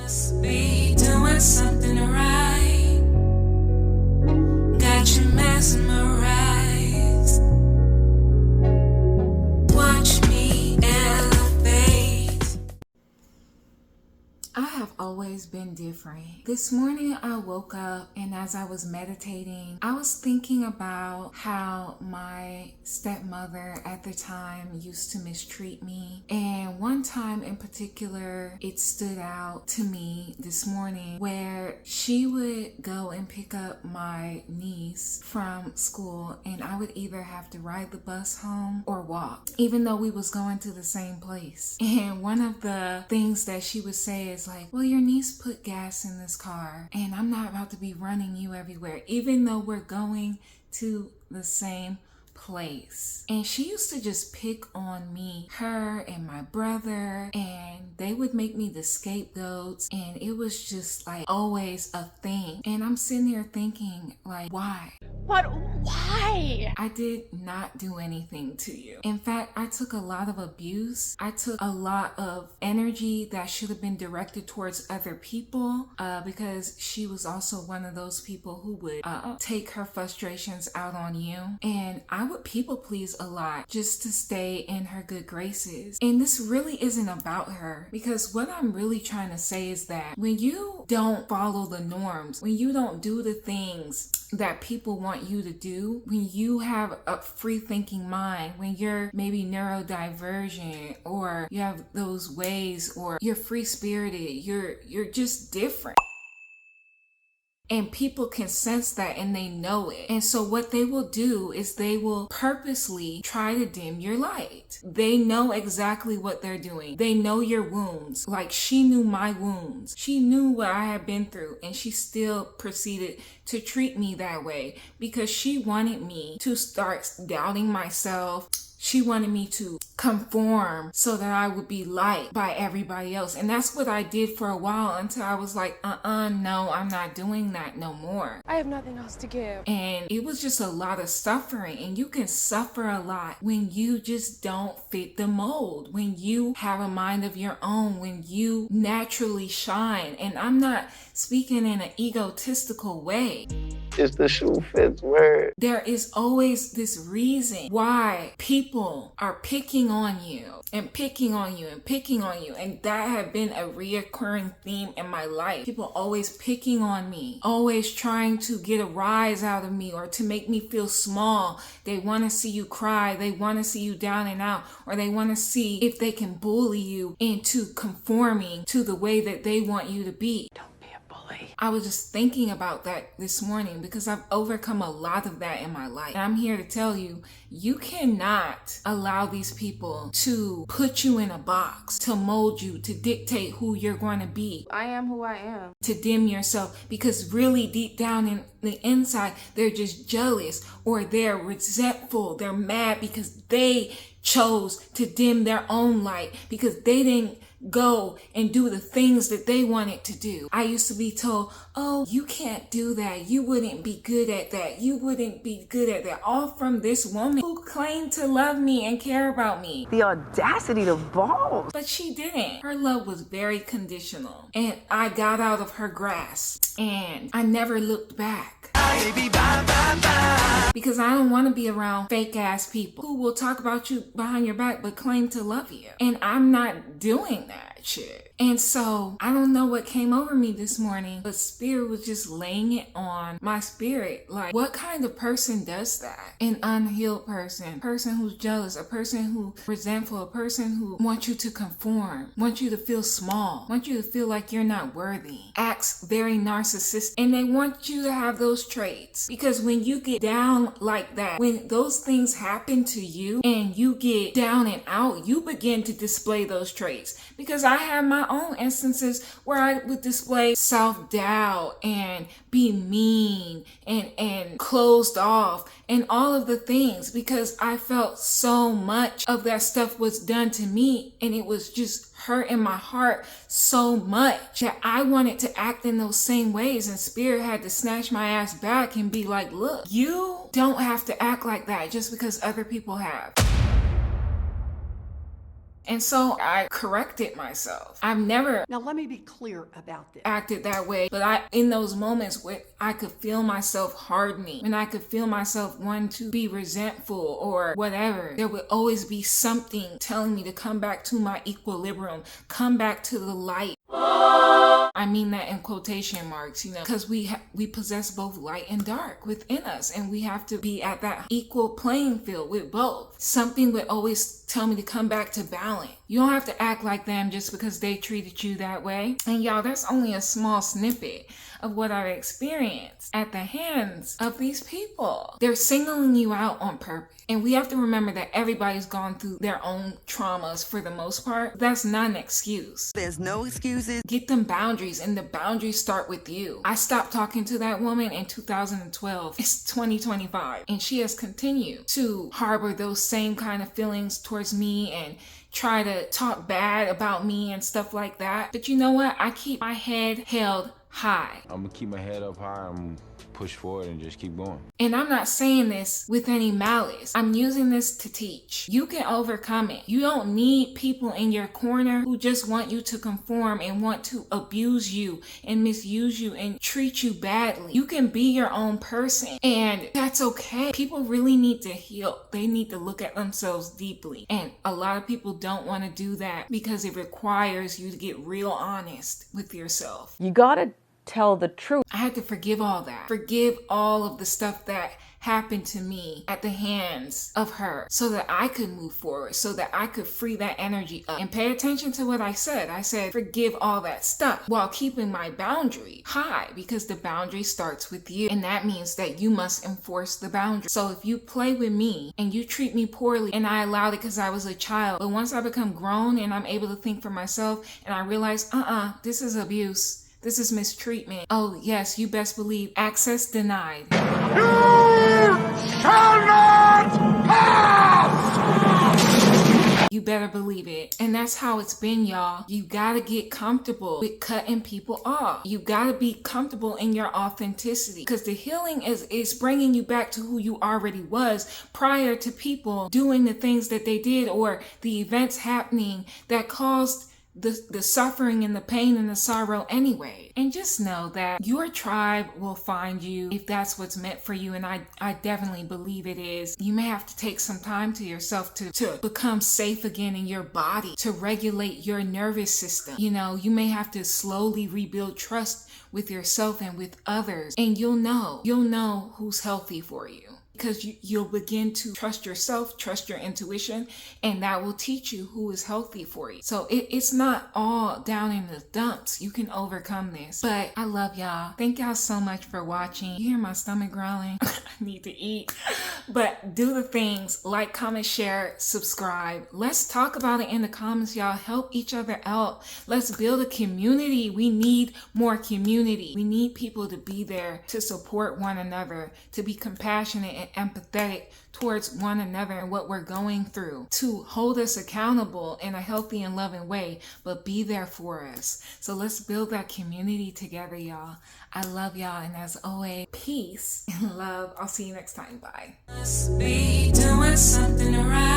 must be doing something right. Got you mesmerized. Watch me elevate. I have always been different. This morning I woke up and as I was meditating, I was thinking about how my stepmother at the time used to mistreat me. And one time in particular, it stood out to me this morning where she would go and pick up my niece from school and I would either have to ride the bus home or walk, even though we was going to the same place. And one of the things that she would say is like, well, your niece put gas in this car and I'm not about to be running you everywhere, even though we're going to the same place. And she used to just pick on me, her and my brother, and they would make me the scapegoats, and it was just like always a thing. And I'm sitting here thinking like, why? But why? I did not do anything to you. In fact, I took a lot of abuse. I took a lot of energy that should have been directed towards other people because she was also one of those people who would take her frustrations out on you. And I would people please a lot just to stay in her good graces. And this really isn't about her, because what I'm really trying to say is that when you don't follow the norms, when you don't do the things that people want you to do, when you have a free thinking mind, when you're maybe neurodivergent or you have those ways or you're free spirited, you're just different. And people can sense that and they know it. And so what they will do is they will purposely try to dim your light. They know exactly what they're doing. They know your wounds. Like she knew my wounds. She knew what I had been through and she still proceeded to treat me that way because she wanted me to start doubting myself. She wanted me to conform so that I would be liked by everybody else. And that's what I did for a while until I was like, no, I'm not doing that no more. I have nothing else to give. And it was just a lot of suffering. And you can suffer a lot when you just don't fit the mold, when you have a mind of your own, when you naturally shine. And I'm not speaking in an egotistical way. It's the shoe fits word. There is always this reason why people are picking on you and picking on you and picking on you. And that had been a reoccurring theme in my life. People always picking on me, always trying to get a rise out of me or to make me feel small. They want to see you cry. They want to see you down and out, or they want to see if they can bully you into conforming to the way that they want you to be. I was just thinking about that this morning because I've overcome a lot of that in my life. And I'm here to tell you, you cannot allow these people to put you in a box, to mold you, to dictate who you're going to be. I am who I am. To dim yourself, because really deep down in the inside, they're just jealous or they're resentful. They're mad because they chose to dim their own light because they didn't go and do the things that they wanted to do. I used to be told, oh, you can't do that. You wouldn't be good at that. You wouldn't be good at that. All from this woman who claimed to love me and care about me. The audacity to balls. But she didn't. Her love was very conditional. And I got out of her grasp and I never looked back. Baby, bye, bye, bye. Because I don't want to be around fake ass people who will talk about you behind your back but claim to love you. And I'm not doing that shit. And so I don't know what came over me this morning, but Spirit was just laying it on my spirit. Like, what kind of person does that? An unhealed person, a person who's jealous, a person who's resentful, a person who wants you to conform, wants you to feel small, wants you to feel like you're not worthy, acts very narcissistic, and they want you to have those traits. Because when you get down like that, when those things happen to you and you get down and out, you begin to display those traits. Because I have my own instances where I would display self-doubt and be mean and closed off and all of the things because I felt so much of that stuff was done to me and it was just hurt in my heart so much that I wanted to act in those same ways, and Spirit had to snatch my ass back and be like, look, you don't have to act like that just because other people have. And so I corrected myself. I've never Now let me be clear about this. acted that way, but in those moments where I could feel myself hardening, when I could feel myself wanting to be resentful or whatever, there would always be something telling me to come back to my equilibrium, come back to the light. I mean that in quotation marks, because we possess both light and dark within us, and we have to be at that equal playing field with both. Something would always tell me to come back to balance. You don't have to act like them just because they treated you that way. And y'all, that's only a small snippet of what I've experienced at the hands of these people. They're singling you out on purpose. And we have to remember that everybody's gone through their own traumas for the most part. That's not an excuse. There's no excuses. Get them boundaries, and the boundaries start with you. I stopped talking to that woman in 2012. It's 2025. And she has continued to harbor those same kind of feelings towards me and try to talk bad about me and stuff like that. But you know what? I keep my head held high. I'm gonna keep my head up high. I'm gonna push forward and just keep going. And I'm not saying this with any malice. I'm using this to teach. You can overcome it. You don't need people in your corner who just want you to conform and want to abuse you and misuse you and treat you badly. You can be your own person, and that's okay. People really need to heal. They need to look at themselves deeply. And a lot of people don't want to do that because it requires you to get real honest with yourself. You gotta tell the truth. I had to forgive all that. Forgive all of the stuff that happened to me at the hands of her so that I could move forward, so that I could free that energy up. And pay attention to what I said. I said, forgive all that stuff while keeping my boundary high, because the boundary starts with you. And that means that you must enforce the boundary. So if you play with me and you treat me poorly, and I allowed it because I was a child, but once I become grown and I'm able to think for myself and I realize, this is abuse. This is mistreatment. Oh, yes, you best believe access denied. You shall not pass! You better believe it. And that's how it's been, y'all. You gotta get comfortable with cutting people off. You gotta be comfortable in your authenticity, because the healing is bringing you back to who you already was prior to people doing the things that they did or the events happening that caused the suffering and the pain and the sorrow anyway. And just know that your tribe will find you if that's what's meant for you. And I definitely believe it is. You may have to take some time to yourself to become safe again in your body, to regulate your nervous system. You may have to slowly rebuild trust with yourself and with others. And you'll know who's healthy for you. Because you'll begin to trust yourself, trust your intuition, and that will teach you who is healthy for you. So it's not all down in the dumps. You can overcome this. But I love y'all. Thank y'all so much for watching. You hear my stomach growling? I need to eat. But do the things, like, comment, share, subscribe. Let's talk about it in the comments, y'all. Help each other out. Let's build a community. We need more community. We need people to be there to support one another, to be compassionate and empathetic towards one another and what we're going through, to hold us accountable in a healthy and loving way, but be there for us. So let's build that community together, y'all. I love y'all, and as always, peace and love. I'll see you next time. Bye. Must be doing something right.